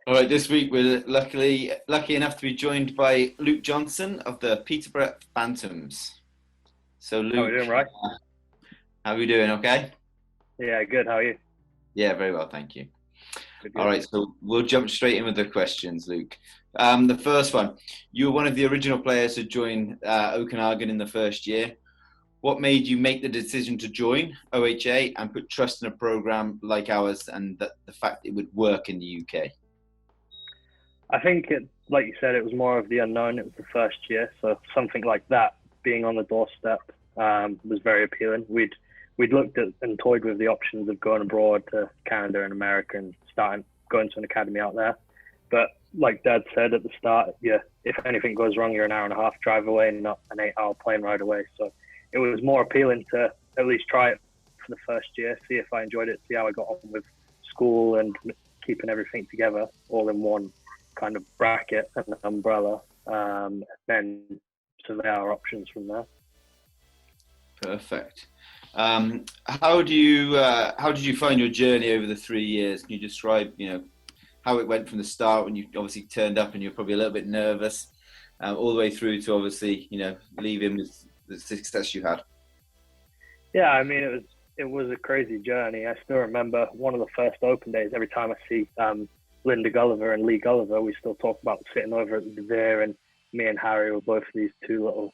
All right, this week we're lucky enough to be joined by Luc Johnson of the Peterborough Phantoms. So, How are we Luke, doing, right? how are we doing? Okay. Yeah, good. How are you? Yeah, very well, thank you. Good, All good. right, so we'll jump straight in with the questions, Luke. The first one: you were one of the original players to join Okanagan in the first year. What made you make the decision to join OHA and put trust in a program like ours, and the fact it would work in the UK? I think like you said, it was more of the unknown. It was the first year, so something like that being on the doorstep was very appealing. We'd looked at and toyed with the options of going abroad to Canada and America and starting going to an academy out there. But like Dad said at the start, yeah, if anything goes wrong, you're an hour and a half drive away, and not an 8-hour plane ride away. So it was more appealing to at least try it for the first year, see if I enjoyed it, see how I got on with school and keeping everything together all in one kind of bracket and umbrella, and then survey our options from there. Perfect. How did you find your journey over the 3 years? Can you describe, how it went from the start when you obviously turned up and you're probably a little bit nervous, all the way through to obviously, leaving with the success you had? Yeah, I mean it was a crazy journey. I still remember one of the first open days. Every time I see Linda Gulliver and Lee Gulliver, we still talk about sitting over at the Devere, and me and Harry were both these two little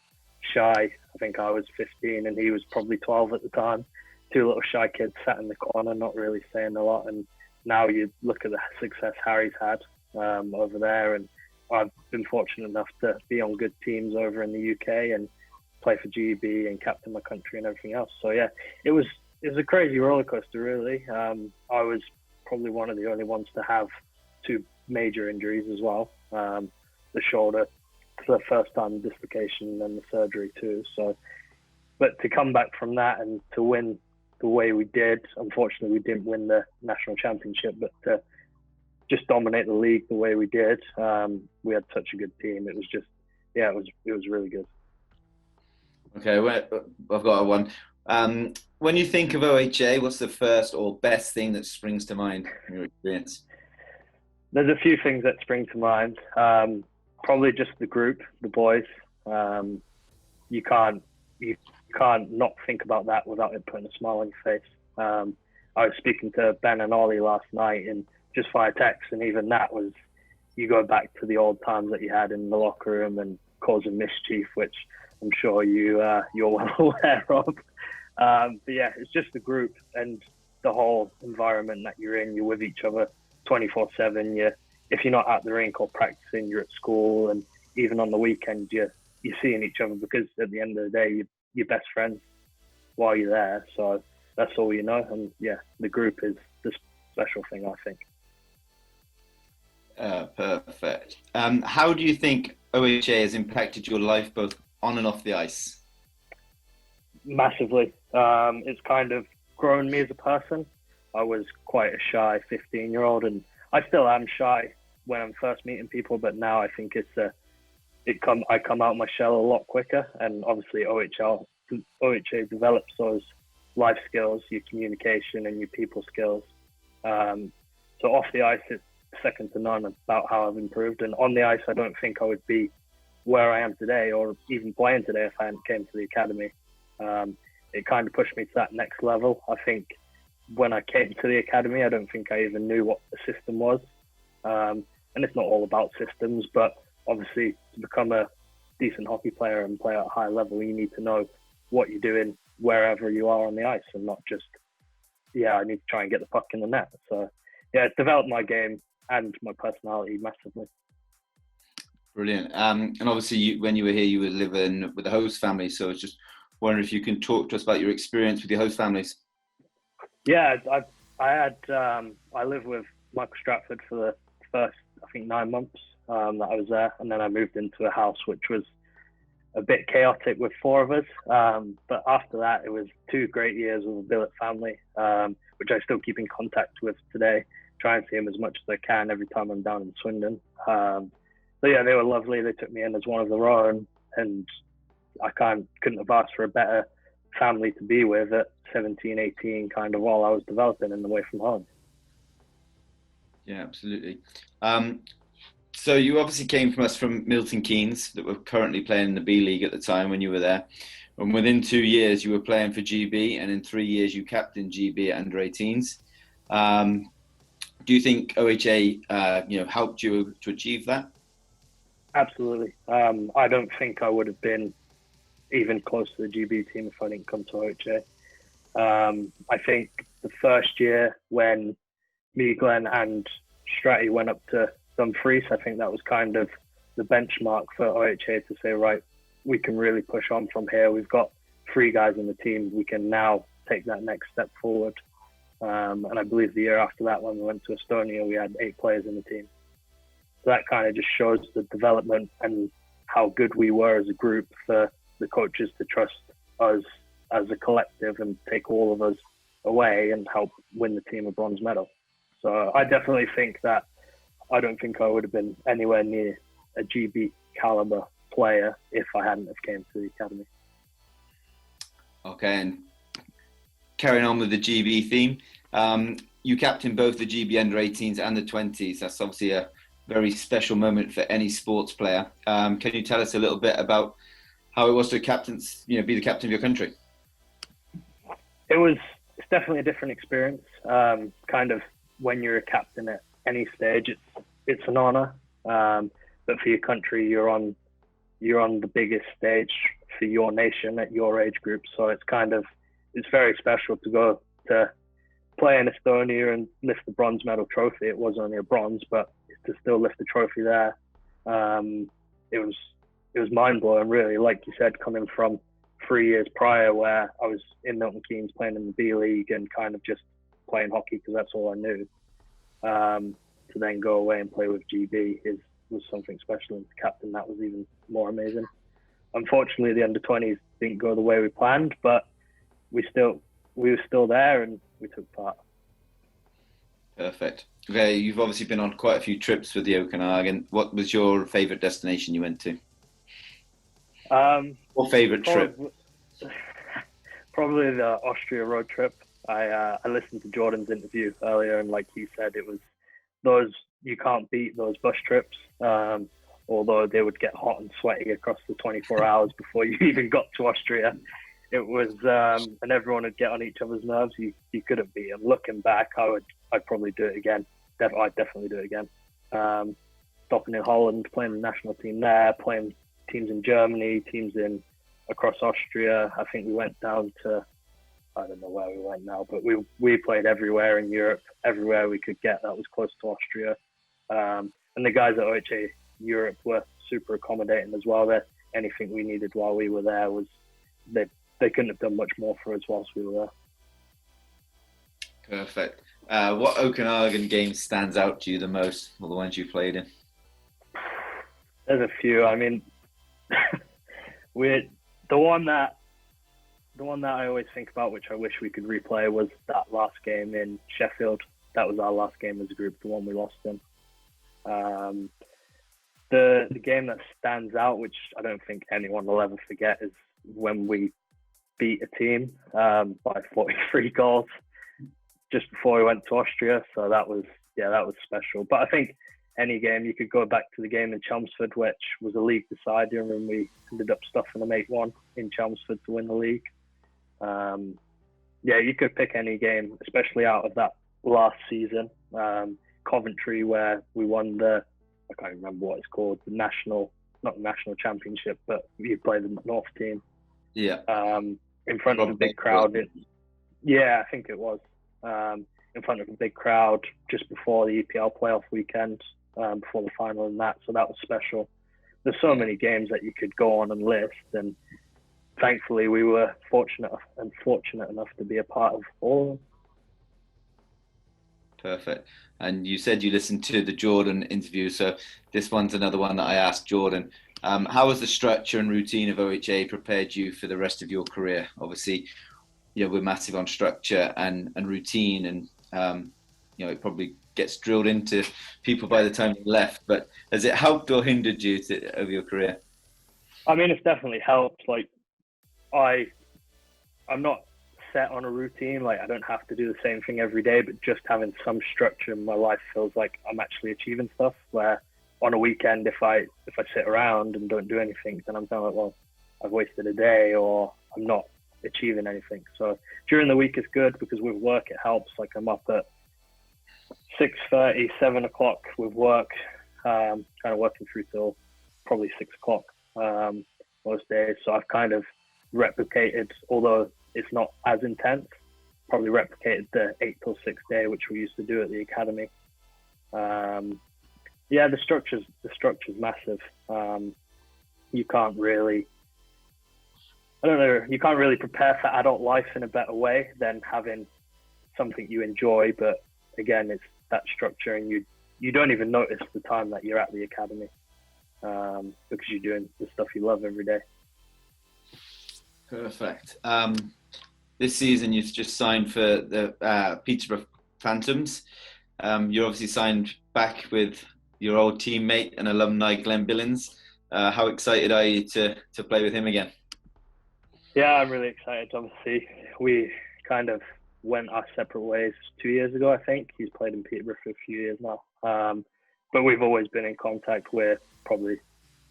shy. I think I was 15 and he was probably 12 at the time. Two little shy kids sat in the corner, not really saying a lot. And now you look at the success Harry's had over there, and I've been fortunate enough to be on good teams over in the UK and play for GB and captain my country and everything else. So yeah, it was a crazy roller coaster, really. I was probably one of the only ones to have two major injuries as well. The shoulder for the first time, dislocation, and then the surgery too. So, but to come back from that and to win the way we did, unfortunately we didn't win the national championship, but to just dominate the league the way we did, we had such a good team. It was just, yeah, it was really good. Okay, well, I've got one. When you think of OHA, what's the first or best thing that springs to mind from your experience? There's a few things that spring to mind. Probably just the group, the boys. You can't not think about that without it putting a smile on your face. I was speaking to Ben and Ollie last night, and just via text, and even that was, you go back to the old times that you had in the locker room and causing mischief, which I'm sure you're well aware of. But yeah, it's just the group and the whole environment that you're in. You're with each other 24/7. If you're not at the rink or practicing, you're at school, and even on the weekend, you're seeing each other, because at the end of the day, you're best friends while you're there. So that's all you know. And yeah, the group is the special thing, I think. Perfect. How do you think OHA has impacted your life both on and off the ice? Massively. It's kind of grown me as a person. I was quite a shy 15-year-old, and I still am shy when I'm first meeting people, but now I think I come out my shell a lot quicker, and obviously OHA develops those life skills, your communication and your people skills. So off the ice, it's second to none about how I've improved, and on the ice, I don't think I would be where I am today, or even playing today, if I hadn't came to the academy. It kind of pushed me to that next level. I think when I came to the academy, I don't think I even knew what the system was. And it's not all about systems, but obviously to become a decent hockey player and play at a high level, you need to know what you're doing wherever you are on the ice, and not just, I need to try and get the puck in the net. So yeah, it's developed my game and my personality massively. Brilliant. And obviously, when you were here, you were living with the host family. So I was just wondering if you can talk to us about your experience with your host families. Yeah, I lived with Michael Stratford for the first, I think, 9 months that I was there, and then I moved into a house which was a bit chaotic with 4 of us. But after that, it was 2 great years with the billet family, which I still keep in contact with today. Try and see them as much as I can every time I'm down in Swindon. So yeah, they were lovely. They took me in as one of their own, and I couldn't have asked for a better family to be with at 17, 18, kind of while I was developing and away from home. Yeah, absolutely. So you obviously came from us from Milton Keynes, that were currently playing in the B League at the time when you were there. And within 2 years, you were playing for GB, and in 3 years, you captained GB at under 18s. Do you think OHA, helped you to achieve that? Absolutely. I don't think I would have been even close to the GB team if I didn't come to OHA. I think the first year when me, Glenn, and Stratty went up to Dumfries, I think that was kind of the benchmark for OHA to say, right, we can really push on from here. We've got 3 guys in the team. We can now take that next step forward. And I believe the year after that, when we went to Estonia, we had 8 players in the team. So that kind of just shows the development and how good we were as a group for the coaches to trust us as a collective and take all of us away and help win the team a bronze medal. So I definitely think that I don't think I would have been anywhere near a GB caliber player if I hadn't have came to the academy. Okay, and carrying on with the GB theme, you captained both the GB under 18s and the 20s. That's obviously a very special moment for any sports player. Can you tell us a little bit about how it was to be the captain of your country? It's definitely a different experience. Kind of when you're a captain at any stage, it's an honour. But for your country, you're on the biggest stage for your nation at your age group. So it's very special to go to play in Estonia and lift the bronze medal trophy. It was only a bronze, but to still lift the trophy there, it was mind blowing, really. Like you said, coming from 3 years prior where I was in Milton Keynes playing in the B League and kind of just playing hockey because that's all I knew, to then go away and play with GB was something special, and to captain that was even more amazing. Unfortunately, the under-20s didn't go the way we planned, but we were still there and we took part. Perfect. Okay, you've obviously been on quite a few trips with the Okanagan. What was your favourite destination you went to? Or favourite trip? Probably the Austria road trip. I listened to Jordan's interview earlier, and like he said, it was you can't beat those bus trips. Although they would get hot and sweaty across the 24 hours before you even got to Austria. It was, and everyone would get on each other's nerves. You couldn't beat them. Looking back, I'd probably do it again. I'd definitely do it again. Stopping in Holland, playing the national team there, playing teams in Germany, teams across Austria. I think we went down to, I don't know where we went now, but we played everywhere in Europe, everywhere we could get that was close to Austria. And the guys at OHA Europe were super accommodating as well. That anything we needed while we were there they couldn't have done much more for us whilst we were there. Perfect. What Okanagan game stands out to you the most, or the ones you played in? There's a few. I mean, the one that I always think about, which I wish we could replay, was that last game in Sheffield. That was our last game as a group, the one we lost in. The game that stands out, which I don't think anyone will ever forget, is when we beat a team by 43 goals just before we went to Austria. So that was special. But I think any game, you could go back to the game in Chelmsford, which was a league decider, and we ended up stuffing them 8-1 in Chelmsford to win the league. You could pick any game, especially out of that last season. Coventry, where we won I can't remember what it's called, not the national championship, but you play the North team. Yeah. In front of a big crowd. I think it was. In front of a big crowd just before the EPL playoff weekend, before the final and that. So that was special. There's so many games that you could go on and list, and thankfully we were fortunate enough to be a part of all of them. Perfect. And you said you listened to the Jordan interview, so this one's another one that I asked Jordan. How has the structure and routine of OHA prepared you for the rest of your career? Obviously, we're massive on structure and routine, and it probably gets drilled into people by the time you left. But has it helped or hindered you over your career? I mean, it's definitely helped. Like, I'm not set on a routine. Like, I don't have to do the same thing every day, but just having some structure in my life feels like I'm actually achieving stuff. Where on a weekend, if I sit around and don't do anything, then I'm kind of like, well, I've wasted a day, or I'm not achieving anything. So during the week is good, because with work it helps. Like, I'm up at 6:30, 7 o'clock with work, kind of working through till probably 6 o'clock most days. So I've kind of replicated, although it's not as intense, probably replicated the 8 till 6 day, which we used to do at the academy. Yeah, the structure's massive. You can't really, I don't know, you can't really prepare for adult life in a better way than having something you enjoy. But again, it's that structure, and you don't even notice the time that you're at the academy, because you're doing the stuff you love every day. Perfect. This season you've just signed for the Peterborough Phantoms. You're obviously signed back with your old teammate and alumni Glenn Billings. How excited are you to play with him again? Yeah, I'm really excited. Obviously, we kind of went our separate ways 2 years ago, I think. He's played in Peterborough for a few years now. But we've always been in contact. We're probably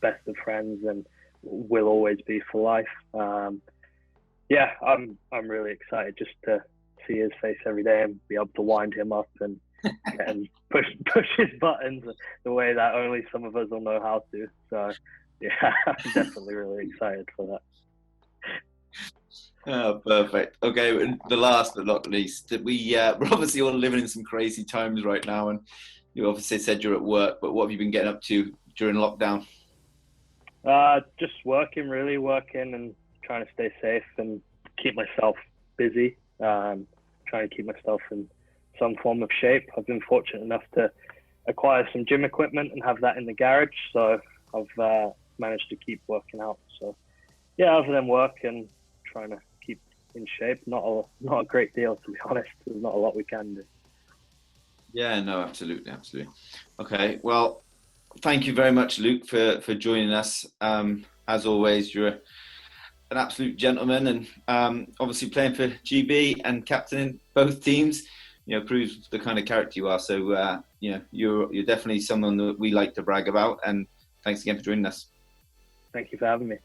best of friends and will always be for life. Yeah, I'm really excited just to see his face every day and be able to wind him up and push his buttons the way that only some of us will know how to. So yeah, I'm definitely really excited for that. Oh, perfect. Okay, the last but not least, we're obviously all living in some crazy times right now, and you obviously said you're at work, but what have you been getting up to during lockdown? Just working and trying to stay safe and keep myself busy, trying to keep myself in some form of shape. I've been fortunate enough to acquire some gym equipment and have that in the garage, so I've managed to keep working out. So yeah, other than work and trying to keep in shape, not a great deal, to be honest. There's not a lot we can do. Yeah, no, absolutely. Okay, well, thank you very much, Luc, for joining us. As always, you're an absolute gentleman, and obviously playing for GB and captaining both teams, proves the kind of character you are. So, you're definitely someone that we like to brag about. And thanks again for joining us. Thank you for having me.